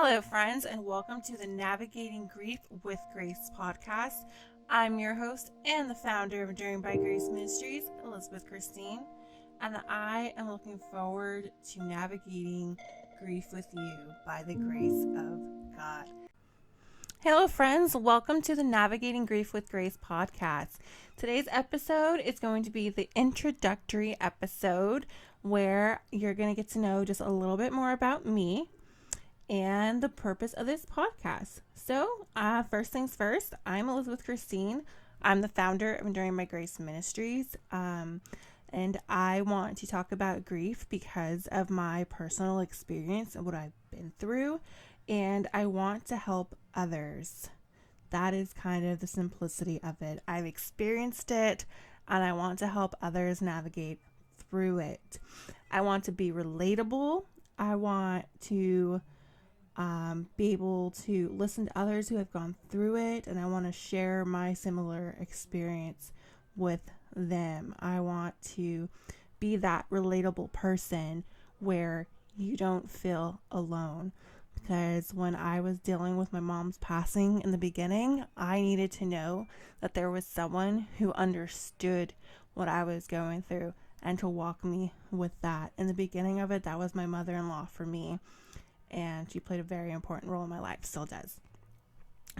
Hello, friends, and welcome to the Navigating Grief with Grace podcast. I'm your host and the founder of Enduring by Grace Ministries, Elizabeth Christine, and I am looking forward to navigating grief with you by the grace of God. Hello, friends. Welcome to the Navigating Grief with Grace podcast. Today's episode is going to be the introductory episode where you're going to get to know just a little bit more about me and the purpose of this podcast. So, first things first, I'm Elizabeth Christine. I'm the founder of Enduring by Grace Ministries, and I want to talk about grief because of my personal experience and what I've been through, and I want to help others. That is kind of the simplicity of it. I've experienced it, and I want to help others navigate through it. I want to be relatable. I want to be able to listen to others who have gone through it, and I want to share my similar experience with them. I want to be that relatable person where you don't feel alone, because when I was dealing with my mom's passing in the beginning, I needed to know that there was someone who understood what I was going through and to walk me with that. In the beginning of it, that was my mother-in-law for me. And she played a very important role in my life, still does.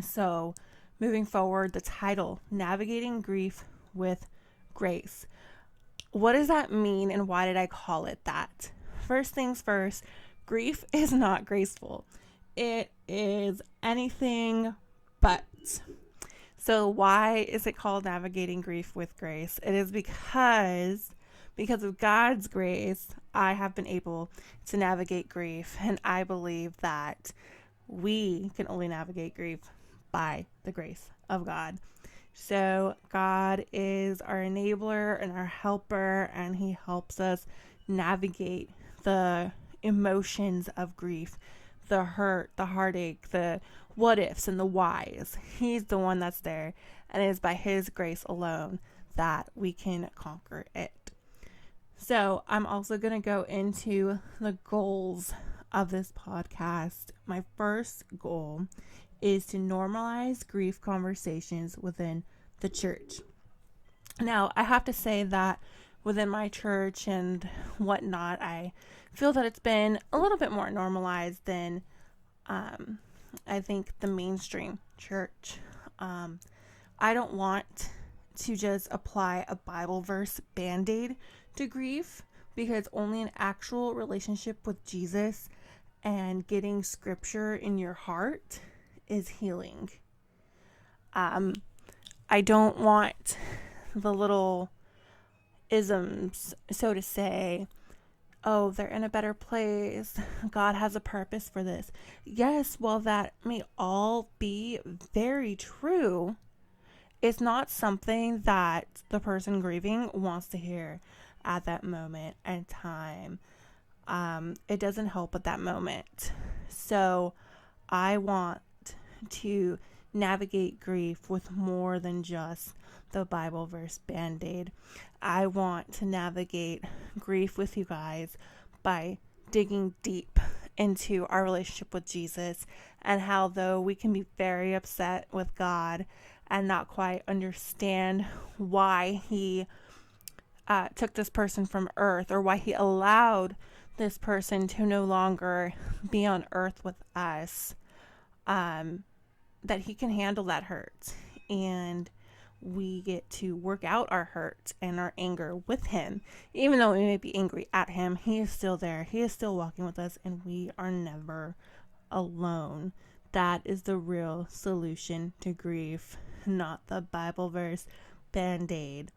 So, moving forward, the title, Navigating Grief with Grace. What does that mean, and why did I call it that? First things first, grief is not graceful. It is anything but. So why is it called Navigating Grief with Grace? It is because of God's grace, I have been able to navigate grief, and I believe that we can only navigate grief by the grace of God. So God is our enabler and our helper, and He helps us navigate the emotions of grief, the hurt, the heartache, the what ifs, and the whys. He's the one that's there, and it is by His grace alone that we can conquer it. So I'm also going to go into the goals of this podcast. My first goal is to normalize grief conversations within the church. Now, I have to say that within my church and whatnot, I feel that it's been a little bit more normalized than I think the mainstream church. I don't want to just apply a Bible verse band-aid to grief, because only an actual relationship with Jesus and getting scripture in your heart is healing. I don't want the little isms, so to say. Oh, they're in a better place. God has a purpose for this. Yes, while that may all be very true, it's not something that the person grieving wants to hear at that moment and time. It doesn't help at that moment. So I want to navigate grief with more than just the Bible verse band-aid. I want to navigate grief with you guys by digging deep into our relationship with Jesus, and how though we can be very upset with God and not quite understand why He took this person from earth, or why He allowed this person to no longer be on earth with us, that He can handle that hurt, and we get to work out our hurt and our anger with Him. Even though we may be angry at Him, He is still there. He is still walking with us, and we are never alone. That is the real solution to grief, not the Bible verse band-aid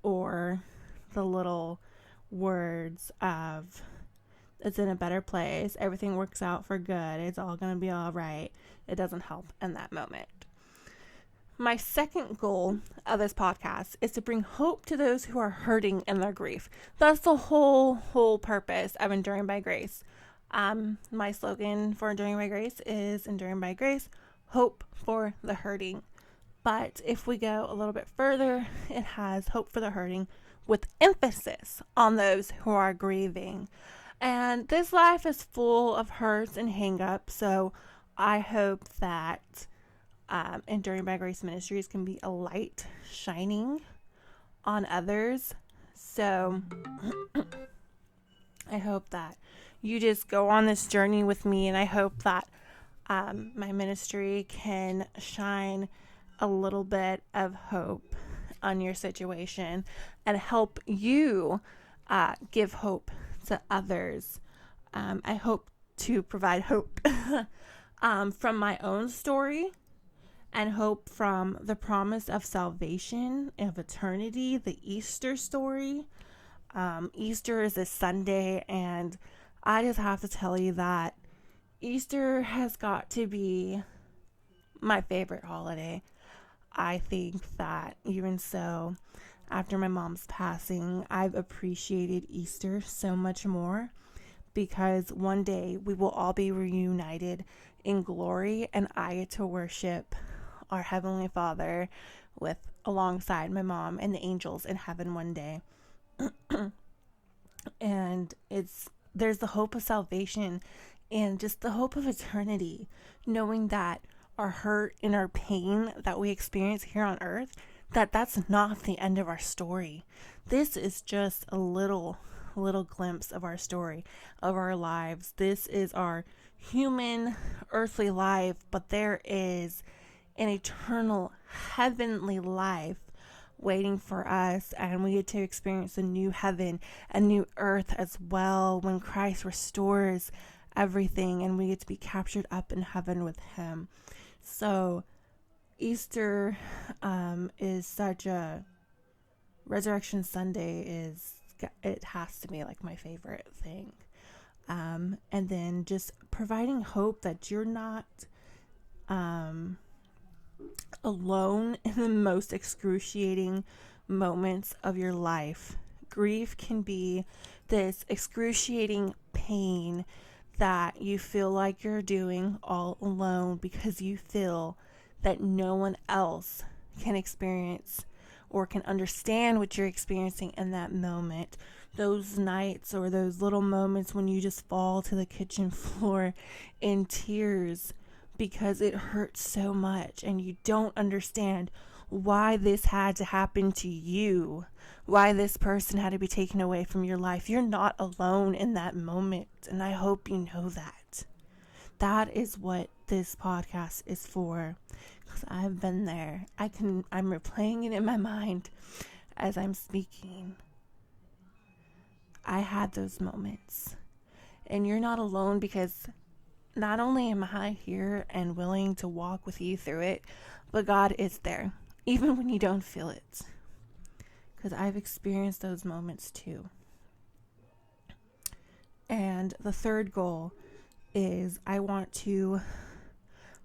or the little words of it's in a better place, everything works out for good, it's all going to be all right. It doesn't help in that moment. My second goal of this podcast is to bring hope to those who are hurting in their grief. That's the whole purpose of Enduring by Grace. My slogan for Enduring by Grace is Enduring by Grace, hope for the hurting. But if we go a little bit further, it has hope for the hurting with emphasis on those who are grieving. And this life is full of hurts and hang-ups, so I hope that Enduring by Grace Ministries can be a light shining on others. So I hope that you just go on this journey with me, and I hope that my ministry can shine a little bit of hope on your situation and help you give hope to others. I hope to provide hope from my own story and hope from the promise of salvation, of eternity, the Easter story. Easter is a Sunday, and I just have to tell you that Easter has got to be my favorite holiday. I think that even so, after my mom's passing, I've appreciated Easter so much more because one day we will all be reunited in glory, and I get to worship our Heavenly Father with alongside my mom and the angels in heaven one day. And there's the hope of salvation and just the hope of eternity, knowing that our hurt and our pain that we experience here on earth, that's not the end of our story. This is just a little glimpse of our story, of our lives. This is our human earthly life, but there is an eternal heavenly life waiting for us, and we get to experience a new heaven, a new earth as well, when Christ restores everything and we get to be captured up in heaven with him. So Easter is such a Resurrection Sunday it has to be like my favorite thing. And then just providing hope that you're not alone in the most excruciating moments of your life. Grief can be this excruciating pain that you feel like you're doing all alone because you feel that no one else can experience or can understand what you're experiencing in that moment. Those nights or those little moments when you just fall to the kitchen floor in tears because it hurts so much and you don't understand why this had to happen to you, why this person had to be taken away from your life. You're not alone in that moment, and I hope you know that. That is what this podcast is for, because I've been there. I'm replaying it in my mind as I'm speaking. I had those moments, and you're not alone, because not only am I here and willing to walk with you through it, but God is there, even when you don't feel it. Because I've experienced those moments too. And the third goal is I want to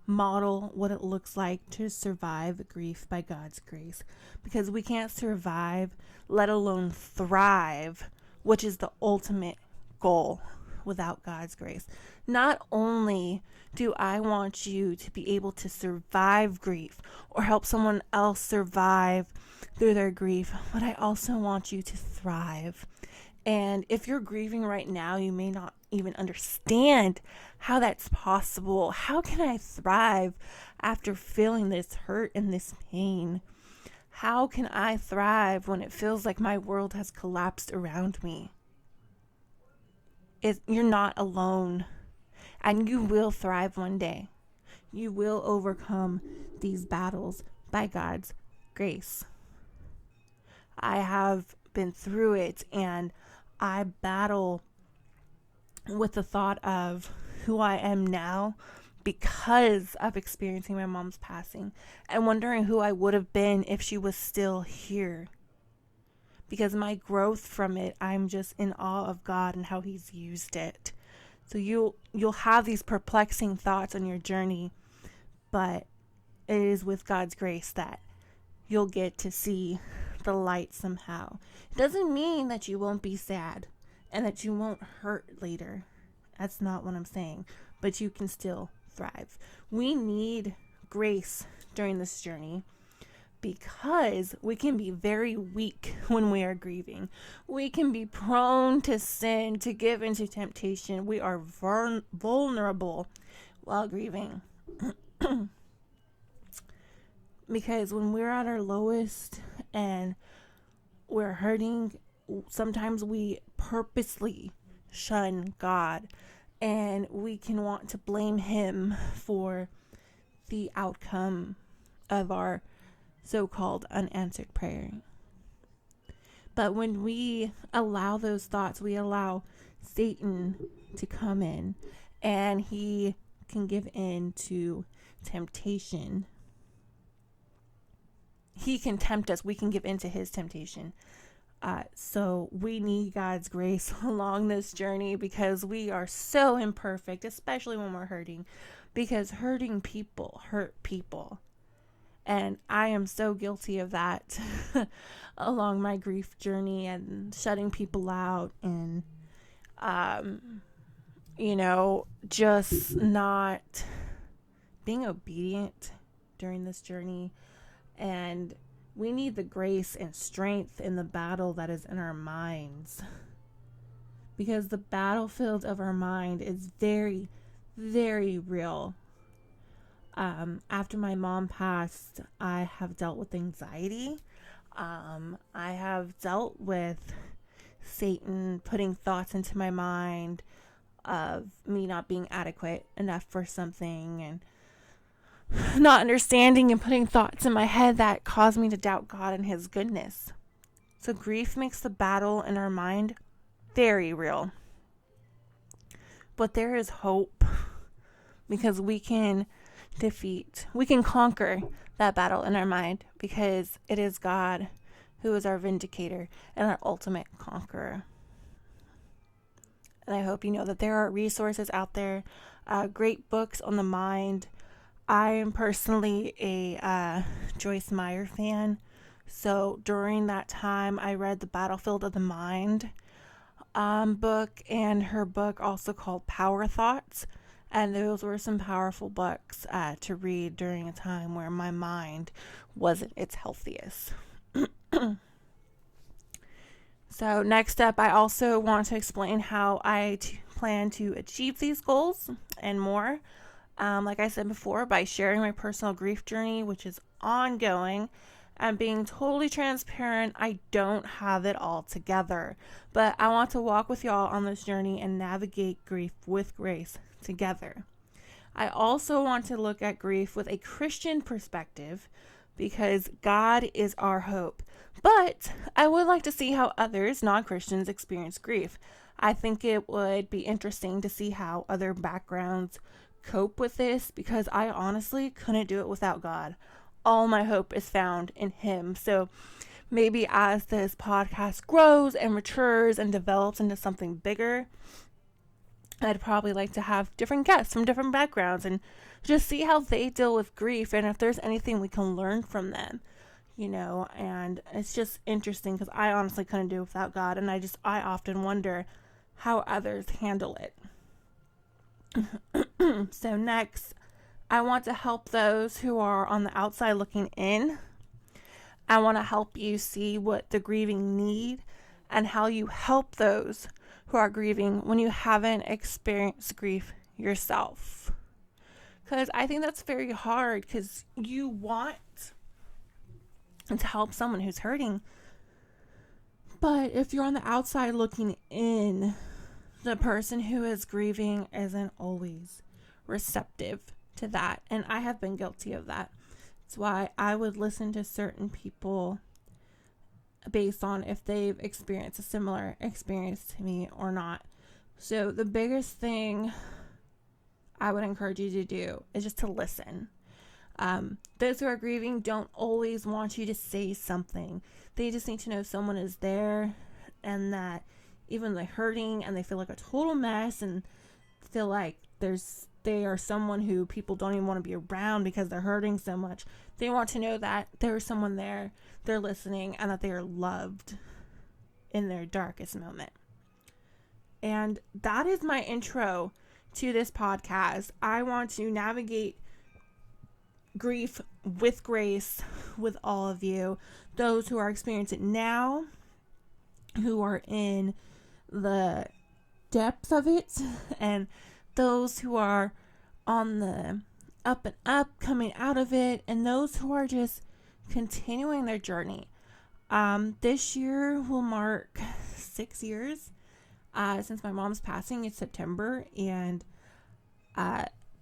model what it looks like to survive grief by God's grace. Because we can't survive, let alone thrive, which is the ultimate goal, without God's grace. Not only do I want you to be able to survive grief or help someone else survive through their grief, but I also want you to thrive. And if you're grieving right now, you may not even understand how that's possible. How can I thrive after feeling this hurt and this pain? How can I thrive when it feels like my world has collapsed around me? You're not alone, and you will thrive one day. You will overcome these battles by God's grace. I have been through it, and I battle with the thought of who I am now because of experiencing my mom's passing and wondering who I would have been if she was still here. Because my growth from it, I'm just in awe of God and how he's used it. So you'll have these perplexing thoughts on your journey, but it is with God's grace that you'll get to see the light somehow. It doesn't mean that you won't be sad and that you won't hurt later. That's not what I'm saying. But you can still thrive. We need grace during this journey because we can be very weak when we are grieving. We can be prone to sin, to give into temptation. We are vulnerable while grieving. Because when we're at our lowest and we're hurting, sometimes we purposely shun God, and we can want to blame him for the outcome of our so-called unanswered prayer. But when we allow those thoughts, we allow Satan to come in, and he can give in to temptation. He can tempt us. We can give in to his temptation. So we need God's grace along this journey, because we are so imperfect, especially when we're hurting, because hurting people hurt people. And I am so guilty of that along my grief journey, and shutting people out, and, just not being obedient during this journey. And we need the grace and strength in the battle that is in our minds, because the battlefield of our mind is very, very real. After my mom passed, I have dealt with anxiety. I have dealt with Satan putting thoughts into my mind of me not being adequate enough for something, and not understanding and putting thoughts in my head that caused me to doubt God and his goodness. So grief makes the battle in our mind very real. But there is hope, because we can conquer that battle in our mind, because it is God who is our vindicator and our ultimate conqueror. And I hope you know that there are resources out there, great books on the mind. I am personally a Joyce Meyer fan. So during that time, I read the Battlefield of the Mind book, and her book also called Power Thoughts. And those were some powerful books to read during a time where my mind wasn't its healthiest. So next up, I also want to explain how I plan to achieve these goals and more. Like I said before, by sharing my personal grief journey, which is ongoing, and being totally transparent, I don't have it all together. But I want to walk with y'all on this journey and navigate grief with grace together. I also want to look at grief with a Christian perspective, because God is our hope. But I would like to see how others, non-Christians, experience grief. I think it would be interesting to see how other backgrounds cope with this, because I honestly couldn't do it without God. All my hope is found in him. So maybe as this podcast grows and matures and develops into something bigger, I'd probably like to have different guests from different backgrounds and just see how they deal with grief, and if there's anything we can learn from them, and it's just interesting, because I honestly couldn't do it without God, and I often wonder how others handle it. So next, I want to help those who are on the outside looking in. I want to help you see what the grieving need, and how you help those who are grieving when you haven't experienced grief yourself. Because I think that's very hard, because you want to help someone who's hurting. But if you're on the outside looking in, the person who is grieving isn't always receptive to that. And I have been guilty of that. That's why I would listen to certain people based on if they've experienced a similar experience to me or not. So the biggest thing I would encourage you to do is just to listen. Those who are grieving don't always want you to say something. They just need to know someone is there, and that even they're hurting and they feel like a total mess and feel like they are someone who people don't even want to be around because they're hurting so much. They want to know that there's someone there, they're listening, and that they are loved in their darkest moment. And that is my intro to this podcast. I want to navigate grief with grace with all of you, those who are experiencing it now, who are in the depth of it, and those who are on the up and up coming out of it, and those who are just continuing their journey. This year will mark 6 years since my mom's passing in September, and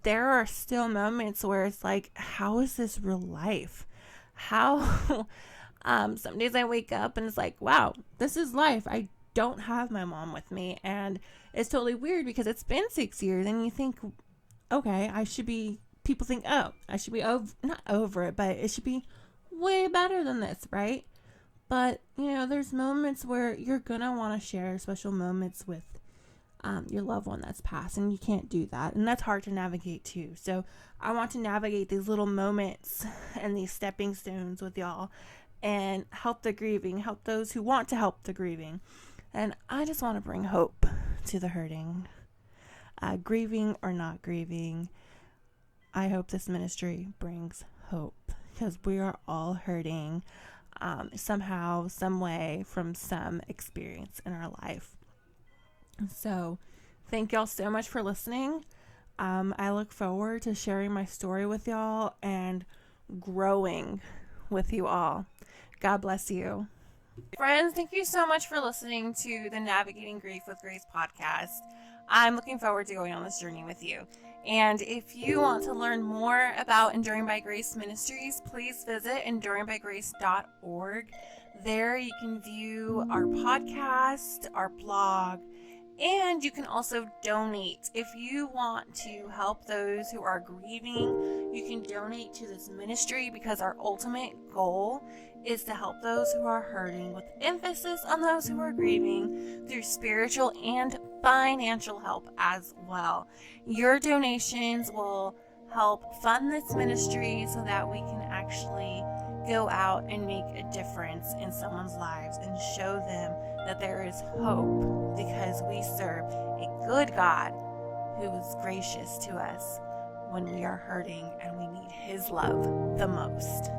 there are still moments where it's like, how is this real life? How some days I wake up and it's like, wow, this is life. I don't have my mom with me, and it's totally weird because it's been 6 years, and you think, okay, people think, oh, I should be not over it, but it should be way better than this, right? But, there's moments where you're going to want to share special moments with your loved one that's passed, and you can't do that. And that's hard to navigate too. So I want to navigate these little moments and these stepping stones with y'all and help the grieving, help those who want to help the grieving. And I just want to bring hope to the hurting. Grieving or not grieving, I hope this ministry brings hope, because we are all hurting somehow, some way, from some experience in our life. So thank y'all so much for listening. I look forward to sharing my story with y'all and growing with you all. God bless you. Friends, thank you so much for listening to the Navigating Grief with Grace podcast. I'm looking forward to going on this journey with you. And if you want to learn more about Enduring by Grace Ministries, please visit enduringbygrace.org. There you can view our podcast, our blog, and you can also donate. If you want to help those who are grieving, you can donate to this ministry, because our ultimate goal is to help those who are hurting, with emphasis on those who are grieving, through spiritual and financial help as well. Your donations will help fund this ministry so that we can actually go out and make a difference in someone's lives and show them that there is hope, because we serve a good God who is gracious to us when we are hurting and we need His love the most.